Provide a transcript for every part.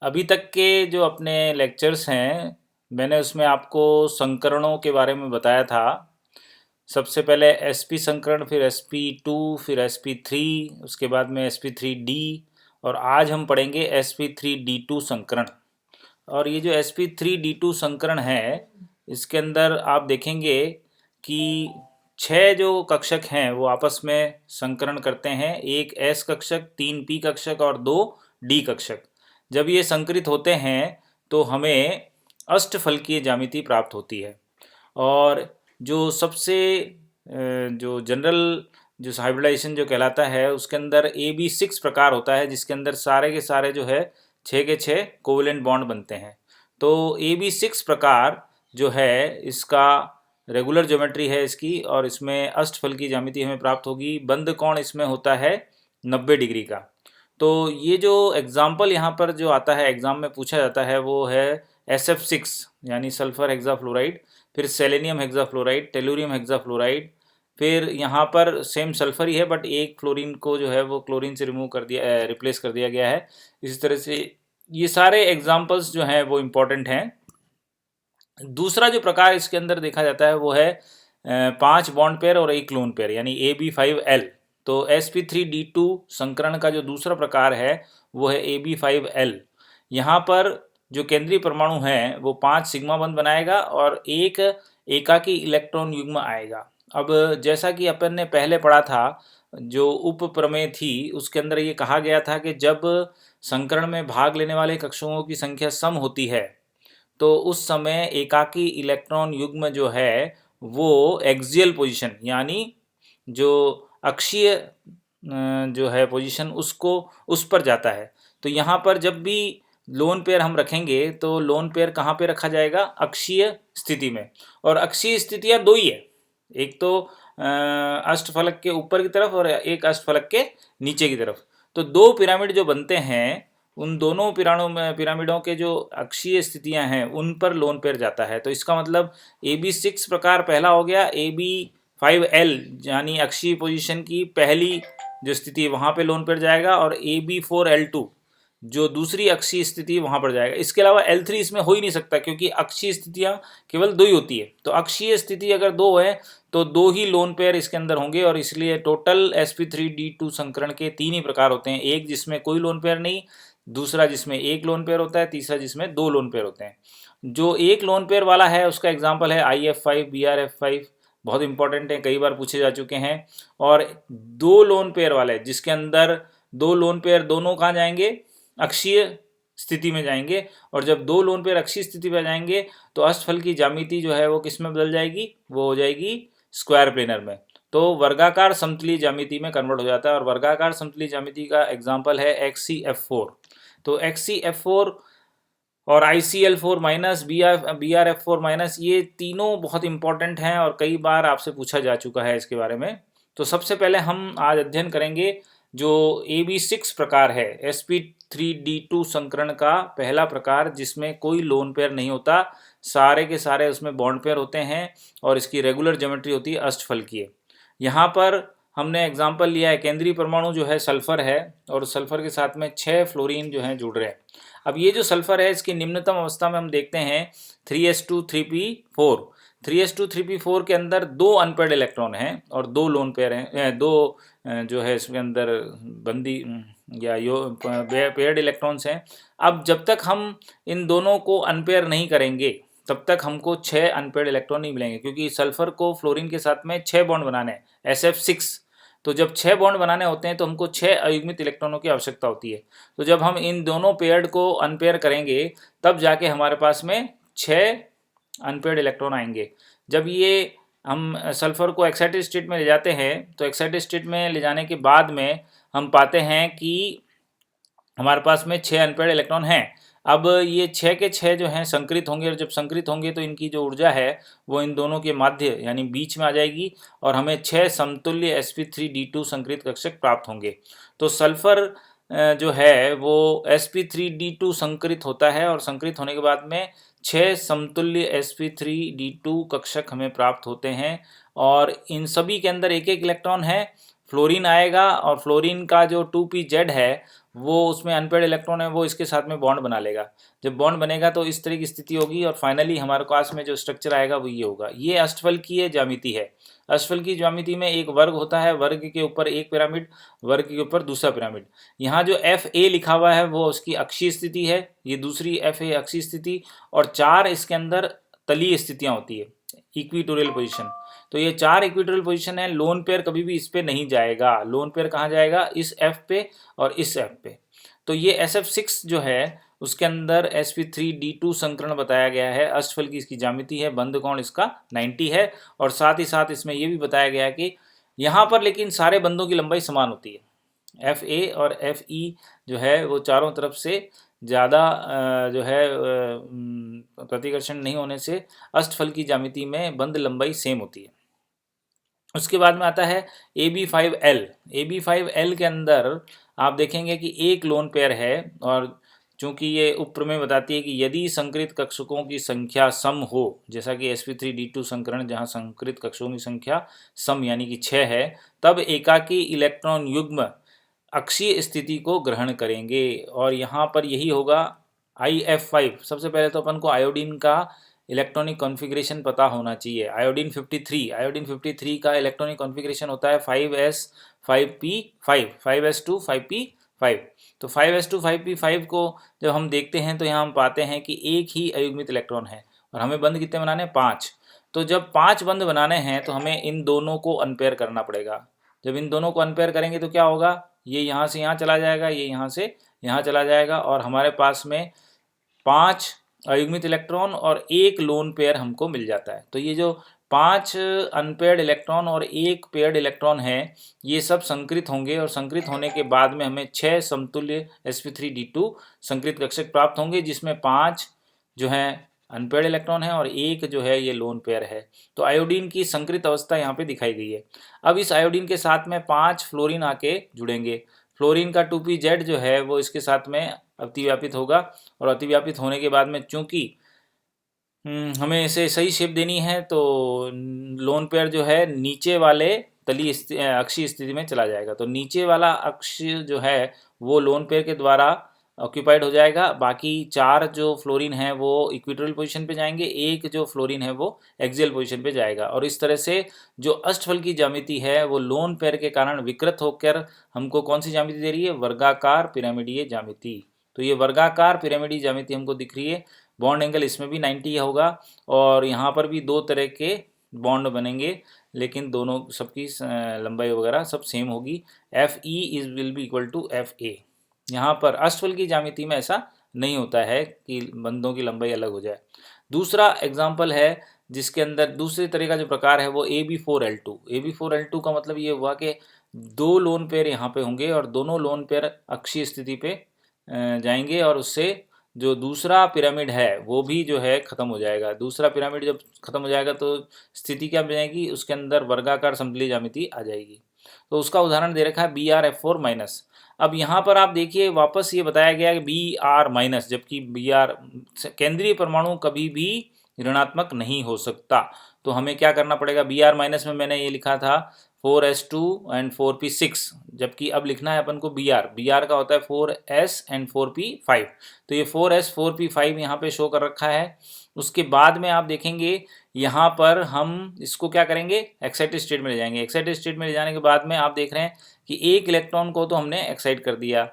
अभी तक के जो अपने लेक्चर्स हैं, मैंने उसमें आपको संकरणों के बारे में बताया था। सबसे पहले sp संकरण, फिर sp2, फिर sp3, उसके बाद में sp3d, और आज हम पढ़ेंगे sp3d2 संकरण। और ये जो sp3d2 संकरण है, इसके अंदर आप देखेंगे कि 6 जो कक्षक हैं वो आपस में संकरण करते हैं। एक s कक्षक, 3 p कक्षक और 2 d कक्षक। जब ये संकरित होते हैं तो हमें अष्टफलकीय ज्यामिति प्राप्त होती है। और जो सबसे जो जनरल जो हाइब्रिडाइजेशन जो कहलाता है, उसके अंदर AB6 प्रकार होता है, जिसके अंदर सारे के सारे जो है 6 के 6 कोवेलेंट बॉन्ड बनते हैं। तो AB6 प्रकार जो है, इसका रेगुलर ज्योमेट्री है इसकी, और इसमें अष्टफल की ज्यामिति हमें प्राप्त होगी। बंद कोण इसमें होता है 90 डिग्री का। तो ये जो एग्जाम्पल यहाँ पर जो आता है, एग्जाम में पूछा जाता है, वो है SF6 यानी सल्फर हेक्साफ्लोराइड, फिर सेलेनियम हेक्साफ्लोराइड, टेलुरियम हेक्साफ्लोराइड, फिर यहाँ पर सेम सल्फर ही है बट एक फ्लोरीन को जो है वो क्लोरीन से रिप्लेस कर दिया गया है। इस तरह से ये सारे एग्जाम्पल्स जो हैं वो इम्पोर्टेंट हैं। दूसरा जो प्रकार इसके अंदर देखा जाता है वो है 5 बॉन्ड पेयर और एक लोन पेयर यानी AB5L। तो sp3d2 संकरण का जो दूसरा प्रकार है वो है AB5L। यहाँ पर जो केंद्रीय परमाणु है वो 5 सिग्मा बंध बनाएगा और एक एकाकी इलेक्ट्रॉन युग्म आएगा। अब जैसा कि अपन ने पहले पढ़ा था, जो उप प्रमेय थी उसके अंदर ये कहा गया था कि जब संकरण में भाग लेने वाले कक्षकों की संख्या सम होती है तो उस समय एकाकी इलेक्ट्रॉन युग्म जो है वो एक्सियल पोजीशन यानी जो अक्षीय जो है पोजीशन उसको उस पर जाता है। तो यहाँ पर जब भी लोन पेयर हम रखेंगे तो लोन पेयर कहाँ पे रखा जाएगा? अक्षीय स्थिति में। और अक्षीय स्थितियाँ दो ही है, एक तो अष्टफलक के ऊपर की तरफ और एक अष्टफलक के नीचे की तरफ। तो दो पिरामिड जो बनते हैं, उन दोनों पिरामिडों के जो अक्षीय स्थितियां हैं उन पर लोन पेयर जाता है। तो इसका मतलब AB6 प्रकार पहला हो गया, AB5L यानी अक्षीय पोजीशन की पहली जो स्थिति है वहाँ पे लोन पेयर जाएगा, और AB4L2 जो दूसरी अक्षीय स्थिति वहाँ पर जाएगा। इसके अलावा L3 इसमें हो ही नहीं सकता क्योंकि अक्षीय स्थितियाँ केवल दो ही होती है। तो अक्षीय स्थिति अगर दो है तो दो ही लोन पेयर इसके अंदर होंगे, और इसलिए टोटल sp3d2 संकरण के 3 ही प्रकार होते हैं। एक जिसमें कोई लोन पेयर नहीं, दूसरा जिसमें एक लोन पेयर होता है, तीसरा जिसमें दो लोन पेयर होते हैं। जो एक लोन पेयर वाला है उसका एग्जाम्पल है IF5 BRF5, बहुत इंपॉर्टेंट है, कई बार पूछे जा चुके हैं। और दो लोन पेयर वाले जिसके अंदर दो लोन पेयर दोनों कहाँ जाएंगे? अक्षीय स्थिति में जाएंगे। और जब दो लोन पेयर अक्षीय स्थिति में जाएंगे तो अष्टफल की ज्यामिति जो है वो किस में बदल जाएगी? वो हो जाएगी स्क्वायर प्लेनर में। तो वर्गाकार समतलीय ज्यामिति में कन्वर्ट हो जाता है। और वर्गाकार समतलीय ज्यामिति का एग्जाम्पल है XCF4। तो XCF4 और ICL4 माइनस BRF4 माइनस, ये तीनों बहुत इंपॉर्टेंट हैं और कई बार आपसे पूछा जा चुका है इसके बारे में। तो सबसे पहले हम आज अध्ययन करेंगे जो AB6 प्रकार है, sp3d2 संकरण का पहला प्रकार, जिसमें कोई लोन पेयर नहीं होता, सारे के सारे उसमें बॉन्ड पेयर होते हैं और इसकी रेगुलर ज्योमेट्री होती है अष्टफलकीय। यहाँ पर हमने एग्जाम्पल लिया है, केंद्रीय परमाणु जो है सल्फर है और सल्फर के साथ में 6 फ्लोरीन जो हैं जुड़ रहे हैं। अब ये जो सल्फर है इसकी निम्नतम अवस्था में हम देखते हैं 3s2 3p4। 3s2 3p4 के अंदर दो अनपेयर्ड इलेक्ट्रॉन हैं और दो लोन पेयर हैं, दो जो है इसके अंदर बंदी या यो पेयर्ड इलेक्ट्रॉन्स हैं। अब जब तक हम इन दोनों को अनपेयर नहीं करेंगे तब तक हमको 6 अनपेयर्ड इलेक्ट्रॉन नहीं मिलेंगे, क्योंकि सल्फर को फ्लोरीन के साथ में 6 बॉन्ड बनाने हैं, SF6। तो जब 6 बॉन्ड बनाने होते हैं तो हमको 6 अयुग्मित इलेक्ट्रॉनों की आवश्यकता होती है। तो जब हम इन दोनों पेयर्ड को अनपेयर करेंगे तब जाके हमारे पास में 6 अनपेयर्ड इलेक्ट्रॉन आएंगे। जब ये हम सल्फर को एक्साइटेड स्टेट में ले जाते हैं तो एक्साइटेड स्टेट में ले जाने के बाद में हम पाते हैं कि हमारे पास में 6 अनपेयर्ड इलेक्ट्रॉन हैं। अब ये 6 के 6 जो हैं संकरित होंगे, और जब संकरित होंगे तो इनकी जो ऊर्जा है वो इन दोनों के माध्य यानी बीच में आ जाएगी और हमें 6 समतुल्य sp3d2 संकरित कक्षक प्राप्त होंगे। तो सल्फर जो है वो sp3d2 संकरित होता है और संकरित होने के बाद में 6 समतुल्य sp3d2 कक्षक हमें प्राप्त होते हैं, और इन सभी के अंदर एक एक इलेक्ट्रॉन है। फ्लोरीन आएगा और फ्लोरीन का जो 2pZ है वो उसमें अनपेड इलेक्ट्रॉन है वो इसके साथ में बॉन्ड बना लेगा। जब बॉन्ड बनेगा तो इस तरह की स्थिति होगी और फाइनली हमारे पास में जो स्ट्रक्चर आएगा वो ये होगा। ये अष्टफलकीय ज्यामिति है। अष्टफलकीय ज्यामिति में एक वर्ग होता है, वर्ग के ऊपर एक पिरामिड, वर्ग के ऊपर दूसरा पिरामिड। यहाँ जो FA लिखा हुआ है वो उसकी अक्षीय स्थिति है, ये दूसरी FA अक्षीय स्थिति, और 4 इसके अंदर तलीय स्थितियाँ होती है, इक्विटोरियल पोजीशन। तो ये 4 इक्विटोरियल पोजीशन है। लोन पेयर कभी भी इस पे नहीं जाएगा। लोन पेयर कहाँ जाएगा? इस F पे और इस F पे। तो ये SF6 जो है उसके अंदर sp3d2 संकरण बताया गया है। अष्टफल की इसकी ज्यामिति है, बंध कोण इसका 90 है, और साथ ही साथ इसमें यह भी बताया गया है कि यहाँ पर लेकिन सारे बंधों की लंबाई समान होती है। FA और FE जो है वो चारों तरफ से ज़्यादा जो है प्रतिकर्षण नहीं होने से अष्टफल की ज्यामिति में बंध लंबाई सेम होती है। उसके बाद में आता है AB5L। AB5L के अंदर आप देखेंगे कि एक लोन पेयर है, और चूंकि ये उपप्रमेय बताती है कि यदि संकरित कक्षकों की संख्या सम हो, जैसा कि sp3d2 संकरण जहाँ संकरित कक्षकों की संख्या सम यानी कि 6 है, तब एकाकी इलेक्ट्रॉन युग्म अक्षीय स्थिति को ग्रहण करेंगे। और यहाँ पर यही होगा IF5। सबसे पहले तो अपन को आयोडीन का इलेक्ट्रॉनिक कॉन्फ़िगरेशन पता होना चाहिए। आयोडीन 53 का इलेक्ट्रॉनिक कॉन्फ़िगरेशन होता है 5s 5p5, 5s2 5p5। तो 5s2 5p5 को जब हम देखते हैं तो यहाँ हम पाते हैं कि एक ही अयुग्मित इलेक्ट्रॉन है, और हमें बंध कितने बनाने हैं? 5। तो जब 5 बंध बनाने हैं तो हमें इन दोनों को अनपेयर करना पड़ेगा। जब इन दोनों को अनपेयर करेंगे तो क्या होगा? ये यहाँ से यहाँ चला जाएगा, ये यहाँ से यहाँ चला जाएगा, और हमारे पास में 5 अयुग्मित इलेक्ट्रॉन और एक लोन पेयर हमको मिल जाता है। तो ये जो 5 अनपेयर्ड इलेक्ट्रॉन और एक पेयर्ड इलेक्ट्रॉन है, ये सब संकरित होंगे, और संकरित होने के बाद में हमें 6 समतुल्य sp3d2 संकरित कक्षक प्राप्त होंगे, जिसमें 5 जो है अनपेयर्ड इलेक्ट्रॉन है और एक जो है ये लोन पेयर है। तो आयोडीन की संकरित अवस्था यहाँ पे दिखाई गई है। अब इस आयोडीन के साथ में 5 फ्लोरीन आके जुड़ेंगे। फ्लोरीन का 2pZ जो है वो इसके साथ में अतिव्यापित होगा, और अतिव्यापित होने के बाद में चूंकि हमें इसे सही शेप देनी है तो लोन पेयर जो है नीचे वाले तली अक्षीय स्थिति में चला जाएगा। तो नीचे वाला अक्ष जो है वो लोन पेयर के द्वारा ऑक्यूपाइड हो जाएगा। बाकी 4 जो फ्लोरीन है वो इक्वेटोरियल पोजीशन पे जाएंगे, एक जो फ्लोरीन है वो एक्सियल पोजीशन पे जाएगा। और इस तरह से जो अष्टफल की ज्यामिति है वो लोन पेयर के कारण विकृत होकर हमको कौन सी ज्यामिति दे रही है? वर्गाकार पिरामिडीय ज्यामिति। तो ये वर्गाकार पिरामिडीय ज्यामिति हमको दिख रही है। बॉन्ड एंगल इसमें भी 90 होगा, और यहाँ पर भी 2 तरह के बॉन्ड बनेंगे, लेकिन दोनों सबकी लंबाई वगैरह सब सेम होगी। FE is will be equal to FA। यहाँ पर अष्टफल की ज्यामिति में ऐसा नहीं होता है कि बंधों की लंबाई अलग हो जाए। दूसरा एग्जाम्पल है जिसके अंदर दूसरे तरह का जो प्रकार है वो AB4L2। AB4L2 का मतलब ये हुआ कि 2 लोन पेयर यहाँ पे होंगे, और दोनों लोन पेयर अक्षीय स्थिति पे जाएंगे, और उससे जो दूसरा पिरामिड है वो भी जो है ख़त्म हो जाएगा। दूसरा पिरामिड जब ख़त्म हो जाएगा तो स्थिति क्या बनेगी? उसके अंदर वर्गाकार समतलीय ज्यामिति आ जाएगी। तो उसका उदाहरण दे रखा है BrF4-। अब यहाँ पर आप देखिए वापस ये बताया गया है Br-, जबकि Br केंद्रीय परमाणु कभी भी ऋणात्मक नहीं हो सकता। तो हमें क्या करना पड़ेगा? Br- में मैंने ये लिखा था 4s2 एंड 4p6, जबकि अब लिखना है अपन को Br का होता है 4s एंड 4p5। तो ये 4s 4p5 यहाँ पे शो कर रखा है। उसके बाद में आप देखेंगे यहाँ पर हम इसको क्या करेंगे? एक्साइटेड स्टेट में ले जाएंगे। एक्साइटेड स्टेट में ले जाने के बाद में आप देख रहे हैं कि एक इलेक्ट्रॉन को तो हमने एक्साइट कर दिया,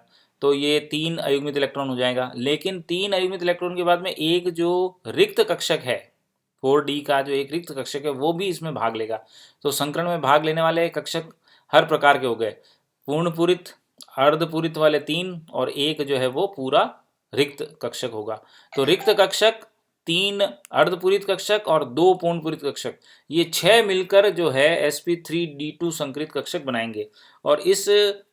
तो ये 3 अयुग्मित इलेक्ट्रॉन हो जाएगा। लेकिन 3 अयुग्मित इलेक्ट्रॉन के बाद में एक जो रिक्त कक्षक है 4D का, जो एक रिक्त कक्षक है वो भी इसमें भाग लेगा। तो संकरण में भाग लेने वाले कक्षक हर प्रकार के हो गए, पूर्णपूरित, अर्धपूरित वाले 3, और एक जो है वो पूरा रिक्त कक्षक होगा। तो रिक्त कक्षक, 3 अर्धपूरित कक्षक और 2 पूर्णपूरित कक्षक, ये 6 मिलकर जो है sp3d2 संकरित कक्षक बनाएंगे। और इस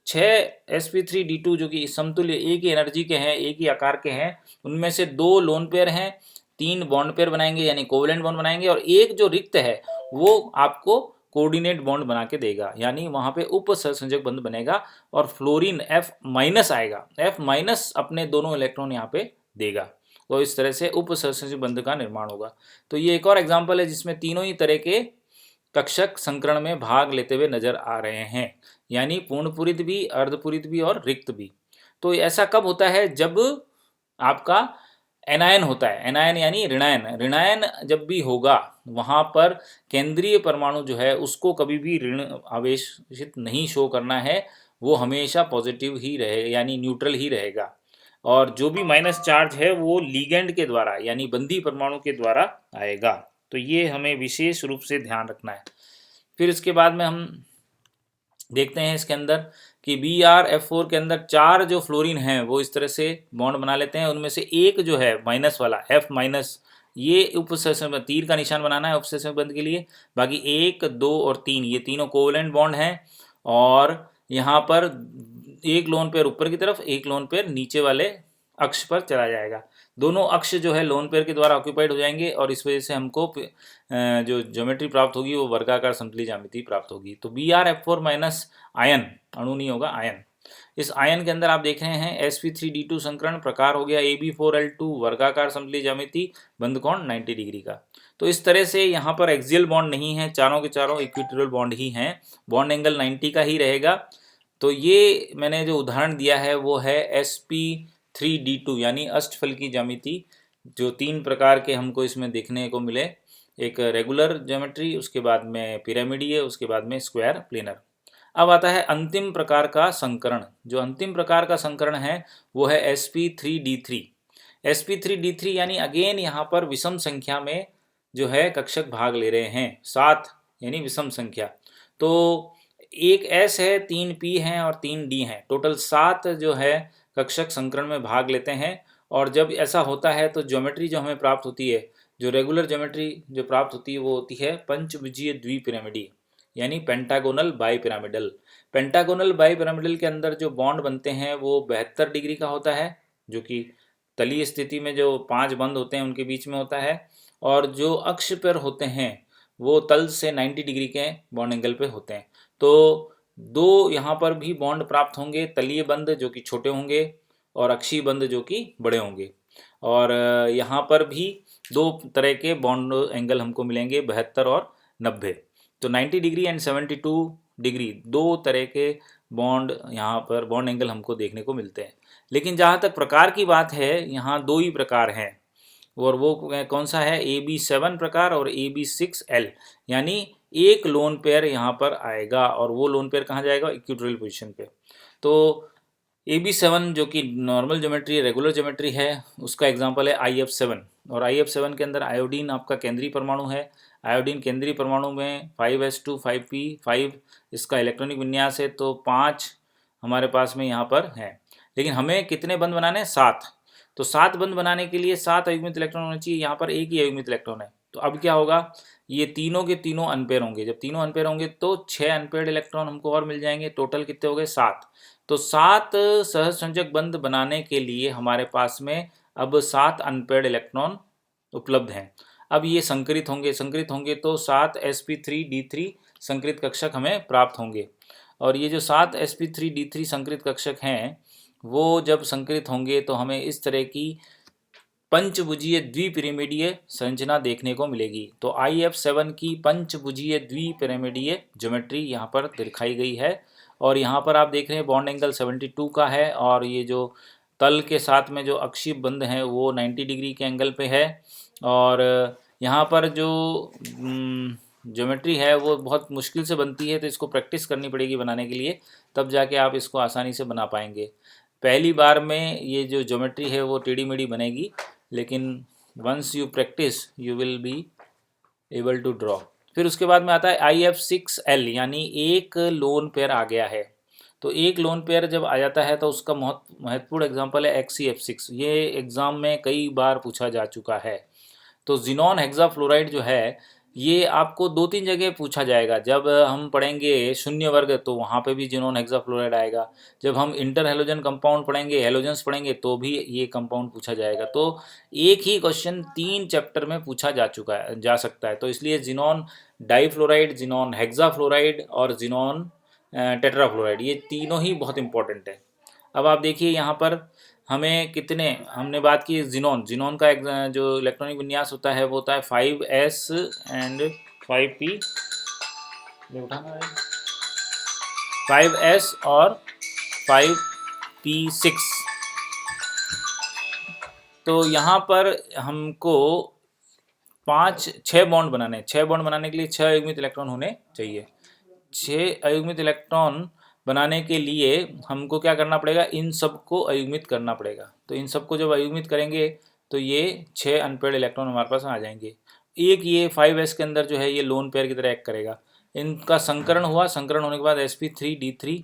6 sp3d2 जो कि समतुल्य एक ही एनर्जी के हैं, एक ही आकार के हैं, उनमें से 2 लोन पेयर हैं, 3 बॉन्ड पेयर बनाएंगे यानी कोवेलेंट बॉन्ड बनाएंगे, और एक जो रिक्त है वो आपको कोऑर्डिनेट बॉन्ड बना के देगा, यानी वहाँ पे उप सहसंयोजक बंध बनेगा, और फ्लोरीन F- आएगा। F- अपने दोनों इलेक्ट्रॉन यहाँ पे देगा। तो इस तरह से उप सहसंयोजक बंध का निर्माण होगा। तो ये एक और एग्जाम्पल है जिसमें तीनों ही तरह के कक्षक संकरण में भाग लेते हुए नजर आ रहे हैं, यानी पूर्णपूरित भी, अर्धपूरित भी और रिक्त भी। तो ऐसा कब होता है? जब आपका एनायन होता है, एनायन यानी ऋणायन, ऋणायन जब भी होगा वहाँ पर केंद्रीय परमाणु जो है उसको कभी भी ऋण आवेशित नहीं शो करना है, वो हमेशा पॉजिटिव ही रहे यानी न्यूट्रल ही रहेगा। और जो भी माइनस चार्ज है वो लीगेंड के द्वारा यानी बंधी परमाणु के द्वारा आएगा। तो ये हमें विशेष रूप से ध्यान रखना है। फिर इसके बाद में हम देखते हैं इसके अंदर कि BrF4 के अंदर 4 जो फ्लोरीन हैं वो इस तरह से बॉन्ड बना लेते हैं। उनमें से एक जो है माइनस वाला F माइनस, ये उपसेचन तीर का निशान बनाना है उपसेचन बंध के लिए। बाकी 1, 2 और 3 ये तीनों कोवेलेंट बॉन्ड हैं। और यहाँ पर एक लोन पेयर ऊपर की तरफ, एक लोन पेयर नीचे वाले अक्ष पर चला जाएगा। दोनों अक्ष जो है लोन पेयर के द्वारा ऑक्यूपाइड हो जाएंगे और इस वजह से हमको जो ज्योमेट्री प्राप्त होगी वो वर्गाकार समतली ज्यामिति प्राप्त होगी। तो BrF4 माइनस आयन, अणु नहीं होगा आयन। इस आयन के अंदर आप देख रहे हैं sp3d2 संकरण, प्रकार हो गया AB4L2, वर्गाकार समतली ज्यामिति, बंध कोण 90 डिग्री का। तो इस तरह से यहाँ पर एक्सियल बॉन्ड नहीं है, चारों के चारों इक्विटोरियल बॉन्ड ही हैं, बॉन्ड एंगल 90 का ही रहेगा। तो ये मैंने जो उदाहरण दिया है वो है sp3d2 यानी अष्टफल की ज्यामिति, जो 3 प्रकार के हमको इसमें देखने को मिले। एक रेगुलर ज्योमेट्री, उसके बाद में पिरामिडीय, उसके बाद में स्क्वायर प्लेनर। अब आता है अंतिम प्रकार का संकरण। जो अंतिम प्रकार का संकरण है वो है sp3d3। sp3d3 यानी अगेन यहाँ पर विषम संख्या में जो है कक्षक भाग ले रहे हैं, 7 यानी विषम संख्या। तो एक S है, 3 P हैं और 3 D हैं, टोटल 7 जो है कक्षक संकरण में भाग लेते हैं। और जब ऐसा होता है तो ज्योमेट्री जो हमें प्राप्त होती है, जो रेगुलर ज्योमेट्री जो प्राप्त होती है वो होती है पंचभुजीय द्विपिरामिडीय यानी पेंटागोनल बाईपिरामिडल। पेंटागोनल बाईपिरामिडल के अंदर जो बॉन्ड बनते हैं वो 72 डिग्री का होता है, जो कि तलीय स्थिति में जो 5 बंद होते हैं उनके बीच में होता है। और जो अक्ष पर होते हैं वो तल से 90 डिग्री के बॉन्ड एंगल पे होते हैं। तो दो यहाँ पर भी बॉन्ड प्राप्त होंगे, तलीय बंद जो कि छोटे होंगे और अक्षीय बंद जो कि बड़े होंगे। और यहाँ पर भी 2 तरह के बॉन्ड एंगल हमको मिलेंगे, 72 और 90। तो 90 डिग्री एंड 72 डिग्री 2 तरह के बॉन्ड यहाँ पर बॉन्ड एंगल हमको देखने को मिलते हैं। लेकिन जहाँ तक प्रकार की बात है यहाँ 2 ही प्रकार हैं, और वो कौन सा है? AB7 प्रकार और AB6L, यानी एक लोन पेयर यहाँ पर आएगा और वो लोन पेयर कहाँ जाएगा? इक्वेटोरियल पोजीशन पे। तो AB7 जो कि नॉर्मल ज्योमेट्री रेगुलर ज्योमेट्री है उसका एग्जांपल है IF7। और IF7 के अंदर आयोडीन आपका केंद्रीय परमाणु है। आयोडीन केंद्रीय परमाणु में 5s2 5p 5 इसका इलेक्ट्रॉनिक विन्यास है, तो 5 हमारे पास में यहाँ पर है। लेकिन हमें कितने बंध बनाने हैं? 7। तो 7 बंध बनाने के लिए 7 अयुग्मित इलेक्ट्रॉन होने चाहिए, यहाँ पर एक ही अयुग्मित इलेक्ट्रॉन है। तो अब क्या होगा? ये तीनों के तीनों अनपेयर होंगे। जब तीनों अनपेयर होंगे तो 6 अनपेयर्ड इलेक्ट्रॉन हमको और मिल जाएंगे। टोटल कितने हो गए? 7। तो 7 सहसंयोजक बंध बनाने के लिए हमारे पास में अब 7 अनपेयर्ड इलेक्ट्रॉन उपलब्ध हैं। अब ये संकरित होंगे तो 7 sp3d3 संकरित कक्षक हमें प्राप्त होंगे। और ये जो 7 sp3d3 संकरित कक्षक हैं वो जब संकरित होंगे तो हमें इस तरह की पंचभुजीय द्विपिरामिडीय संरचना देखने को मिलेगी। तो IF7 की पंचभुजीय द्विपिरामिडीय ज्योमेट्री यहाँ पर दिखाई गई है। और यहाँ पर आप देख रहे हैं बॉन्ड एंगल 72 का है और ये जो तल के साथ में जो अक्षीय बंध है वो 90 डिग्री के एंगल पे है। और यहाँ पर जो ज्योमेट्री है वो बहुत मुश्किल से बनती है, तो इसको प्रैक्टिस करनी पड़ेगी बनाने के लिए, तब जाके आप इसको आसानी से बना पाएंगे। पहली बार में ये जो ज्योमेट्री है वो टेढ़ी मेढ़ी बनेगी, लेकिन once you practise you will be able to draw. फिर उसके बाद में आता है IF6L यानी एक लोन पेयर आ गया है। तो एक लोन पेयर जब आ जाता है तो उसका महत्वपूर्ण एग्जांपल है XeF6। ये एग्ज़ाम में कई बार पूछा जा चुका है। तो जिनॉन हेक्साफ्लोराइड जो है ये आपको 2-3 जगह पूछा जाएगा। जब हम पढ़ेंगे शून्य वर्ग तो वहाँ पे भी जिनॉन हेक्साफ्लोराइड आएगा। जब हम इंटर हेलोजन कंपाउंड पढ़ेंगे, हेलोजेंस पढ़ेंगे, तो भी ये कंपाउंड पूछा जाएगा। तो एक ही क्वेश्चन 3 चैप्टर में पूछा जा सकता है। तो इसलिए जिनॉन डाईफ्लोराइड, जिनॉन हेक्साफ्लोराइड और जिनॉन टेट्राफ्लोराइड ये तीनों ही बहुत इंपॉर्टेंट है। अब आप देखिए यहाँ पर हमें कितने, हमने बात की जिनॉन का जो इलेक्ट्रॉनिक विन्यास होता है वो होता है 5s एंड 5p ये उठाना है 5s और 5p6। तो यहाँ पर हमको 6 बॉन्ड बनाने हैं। 6 बॉन्ड बनाने के लिए 6 अयुग्मित इलेक्ट्रॉन होने चाहिए। 6 अयुग्मित इलेक्ट्रॉन बनाने के लिए हमको क्या करना पड़ेगा, इन सब को अयुग्मित करना पड़ेगा। तो इन सबको जब अयुग्मित करेंगे तो ये 6 अनपेयर्ड इलेक्ट्रॉन हमारे पास आ जाएंगे। एक ये 5s के अंदर जो है ये लोन पेयर की तरह एक्ट करेगा। इनका संकरण हुआ, संकरण होने के बाद sp3d3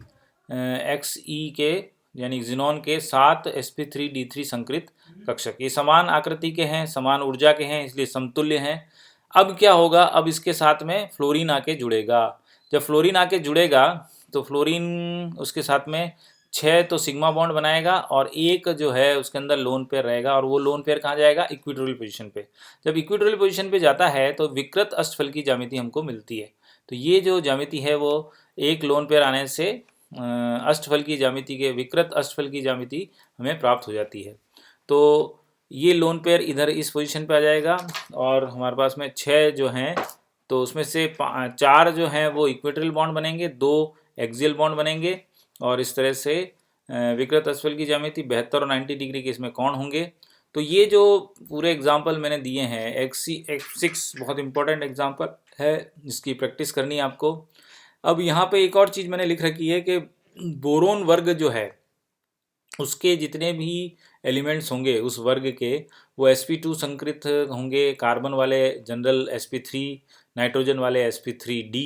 xe के यानी जिनॉन के 7 sp3d3 संकृत कक्षक। ये समान आकृति के हैं, समान ऊर्जा के हैं, इसलिए समतुल्य हैं। अब क्या होगा, अब इसके साथ में फ्लोरीन आके जुड़ेगा। जब फ्लोरीन आके जुड़ेगा तो फ्लोरीन उसके साथ में 6 तो सिग्मा बॉन्ड बनाएगा और एक जो है उसके अंदर लोन पेयर रहेगा, और वो लोन पेयर कहाँ जाएगा, इक्विटोरियल पोजीशन पे। जब इक्विटोरियल पोजीशन पे जाता है तो विकृत अष्टफल की ज्यामिति हमको मिलती है। तो ये जो ज्यामिति है वो एक लोन पेयर आने से अष्टफल की ज्यामिति के विकृत अष्टफल की ज्यामिति हमें प्राप्त हो जाती है। तो ये लोन पेयर इधर इस पोजीशन पे आ जाएगा और हमारे पास में 6 जो हैं तो उसमें से 4 जो हैं वो इक्वेटोरियल बॉन्ड बनेंगे, 2 एक्सियल बॉन्ड बनेंगे, और इस तरह से विकृत अष्टफल की ज्यामिति 72 और 90 डिग्री के इसमें कोण होंगे। तो ये जो पूरे एग्जाम्पल मैंने दिए हैं, X6 बहुत इंपॉर्टेंट एग्जाम्पल है, इसकी प्रैक्टिस करनी है आपको। अब यहाँ पे एक और चीज़ मैंने लिख रखी है कि बोरोन वर्ग जो है उसके जितने भी एलिमेंट्स होंगे उस वर्ग के, वो sp2 संकृत होंगे, कार्बन वाले जनरल sp3, नाइट्रोजन वाले sp3d,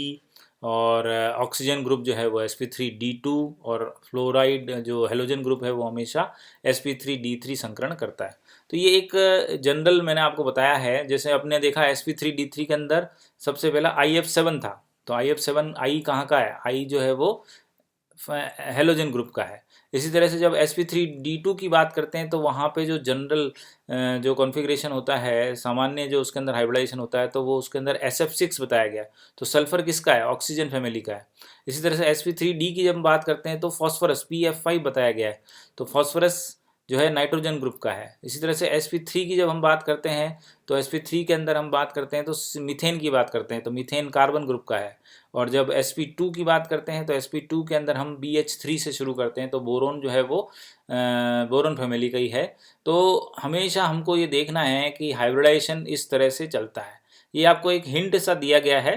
और ऑक्सीजन ग्रुप जो है वो sp3d2, और फ्लोराइड जो हेलोजन ग्रुप है वो हमेशा sp3d3 संकरण करता है। तो ये एक जनरल मैंने आपको बताया है। जैसे आपने देखा sp3d3 के अंदर सबसे पहला IF7 था, तो IF7 आई कहाँ का है, आई जो है वो हेलोजन ग्रुप का है। इसी तरह से जब sp3d2 की बात करते हैं तो वहाँ पे जो जनरल जो कॉन्फ़िगरेशन होता है, सामान्य जो उसके अंदर हाइब्रिडाइजेशन होता है, तो वो उसके अंदर SF6 बताया गया है। तो सल्फर किसका है, ऑक्सीजन फैमिली का है। इसी तरह से sp3d की जब हम बात करते हैं तो फॉस्फोरस pf5 बताया गया है, तो फॉस्फोरस जो है नाइट्रोजन ग्रुप का है। इसी तरह से sp3 की जब हम बात करते हैं तो sp3 के अंदर हम बात करते हैं तो मीथेन की बात करते हैं, तो मीथेन कार्बन ग्रुप का है। और जब sp2 की बात करते हैं तो sp2 के अंदर हम BH3 से शुरू करते हैं, तो बोरोन जो है वो बोरोन फैमिली का ही है। तो हमेशा हमको ये देखना है कि हाइब्रिडाइजेशन इस तरह से चलता है। ये आपको एक हिंट सा दिया गया है,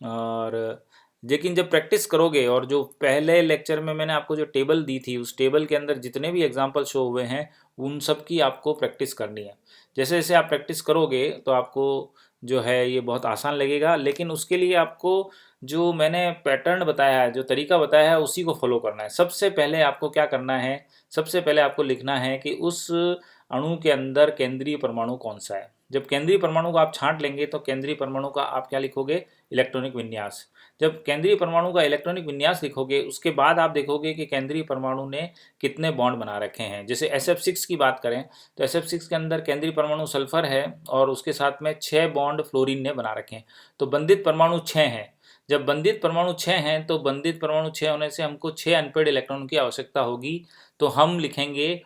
और लेकिन जब प्रैक्टिस करोगे, और जो पहले लेक्चर में मैंने आपको जो टेबल दी थी उस टेबल के अंदर जितने भी एग्जाम्पल शो हुए हैं उन सब की आपको प्रैक्टिस करनी है। जैसे जैसे आप प्रैक्टिस करोगे तो आपको जो है ये बहुत आसान लगेगा, लेकिन उसके लिए आपको जो मैंने पैटर्न बताया है, जो तरीका बताया है, उसी को फॉलो करना है। सबसे पहले आपको क्या करना है, सबसे पहले आपको लिखना है कि उस अणु के अंदर केंद्रीय परमाणु कौन सा है। जब केंद्रीय परमाणु को आप छांट लेंगे तो केंद्रीय परमाणु का आप क्या लिखोगे, इलेक्ट्रॉनिक विन्यास। जब केंद्रीय परमाणु का इलेक्ट्रॉनिक विन्यास लिखोगे उसके बाद आप देखोगे कि केंद्रीय परमाणु ने कितने बॉन्ड बना रखे हैं। जैसे SF6 की बात करें तो SF6 के अंदर केंद्रीय परमाणु सल्फर है और उसके साथ में 6 बॉन्ड फ्लोरीन ने बना रखे हैं, तो बंधित परमाणु 6 हैं। जब बंधित परमाणु 6 हैं तो बंधित परमाणु 6 होने से हमको 6 अनपेयर्ड इलेक्ट्रॉन की आवश्यकता होगी, तो हम लिखेंगे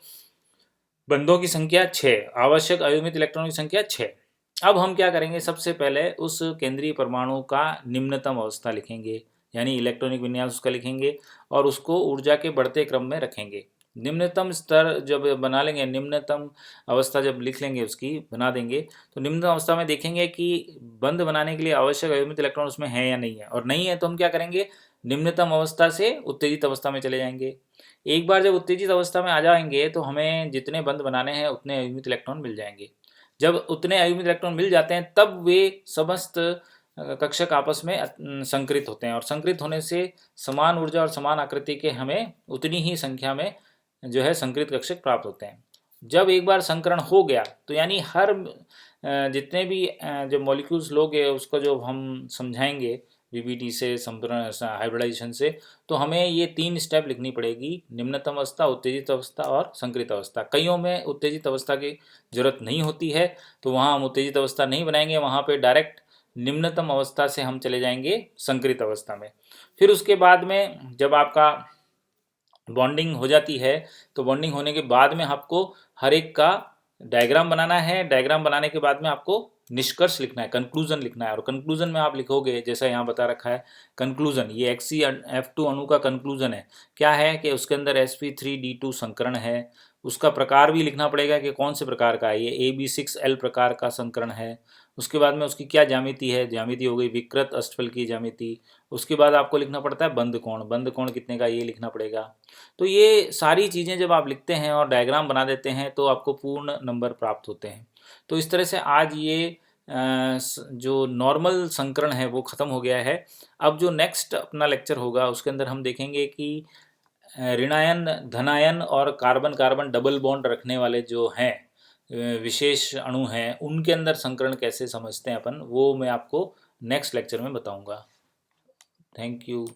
बंधों की संख्या 6, आवश्यक अयुग्मित इलेक्ट्रॉनों की संख्या 6। अब हम क्या करेंगे, सबसे पहले उस केंद्रीय परमाणु का निम्नतम अवस्था लिखेंगे, यानी इलेक्ट्रॉनिक विन्यास उसका लिखेंगे और उसको ऊर्जा के बढ़ते क्रम में रखेंगे। निम्नतम स्तर जब बना लेंगे, निम्नतम अवस्था जब लिख लेंगे उसकी बना देंगे, तो निम्नतम अवस्था में देखेंगे कि बंध बनाने के लिए आवश्यक अयुग्मित इलेक्ट्रॉन उसमें है या नहीं है, और नहीं है तो हम क्या करेंगे, निम्नतम अवस्था से उत्तेजित अवस्था में चले जाएंगे। एक बार जब उत्तेजित अवस्था में आ जाएंगे तो हमें जितने बंध बनाने हैं उतने अयुग्मित इलेक्ट्रॉन मिल जाएंगे। जब उतने अयुग्मित इलेक्ट्रॉन मिल जाते हैं तब वे समस्त कक्षक आपस में संकृत होते हैं, और संकृत होने से समान ऊर्जा और समान आकृति के हमें उतनी ही संख्या में जो है संकृत कक्षक प्राप्त होते हैं। जब एक बार संकरण हो गया तो यानी हर जितने भी जो मॉलिक्यूल्स लोगे उसको जो हम समझाएंगे VBT से, संपूर्ण हाइब्रिडाइजेशन से, तो हमें ये 3 स्टेप लिखनी पड़ेगी, निम्नतम अवस्था, उत्तेजित अवस्था और संकृत अवस्था। कईयों में उत्तेजित अवस्था की जरूरत नहीं होती है, तो वहाँ हम उत्तेजित अवस्था नहीं बनाएंगे, वहाँ पे डायरेक्ट निम्नतम अवस्था से हम चले जाएंगे संकृत अवस्था में। फिर उसके बाद में जब आपका बॉन्डिंग हो जाती है तो बॉन्डिंग होने के बाद में आपको हर एक का डायग्राम बनाना है। डायग्राम बनाने के बाद में आपको निष्कर्ष लिखना है, कंक्लूजन लिखना है। और कंक्लूजन में आप लिखोगे जैसा यहाँ बता रखा है, कंक्लूजन ये XeF2 अणु का कंक्लूजन है। क्या है कि उसके अंदर sp3d2 संकरण है, उसका प्रकार भी लिखना पड़ेगा कि कौन से प्रकार का है, ये AB6L प्रकार का संकरण है। उसके बाद में उसकी क्या ज्यामिति है, ज्यामिति हो गई विकृत अष्टफल की ज्यामिति। उसके बाद आपको लिखना पड़ता है बंद कोण कितने का, ये लिखना पड़ेगा। तो ये सारी चीज़ें जब आप लिखते हैं और डायग्राम बना देते हैं तो आपको पूर्ण नंबर प्राप्त होते हैं। तो इस तरह से आज ये जो नॉर्मल संकरण है वो ख़त्म हो गया है। अब जो नेक्स्ट अपना लेक्चर होगा उसके अंदर हम देखेंगे कि ऋणायन धनायन और कार्बन कार्बन डबल बॉन्ड रखने वाले जो हैं विशेष अणु हैं, उनके अंदर संकरण कैसे समझते हैं अपन, वो मैं आपको नेक्स्ट लेक्चर में बताऊंगा। Thank you.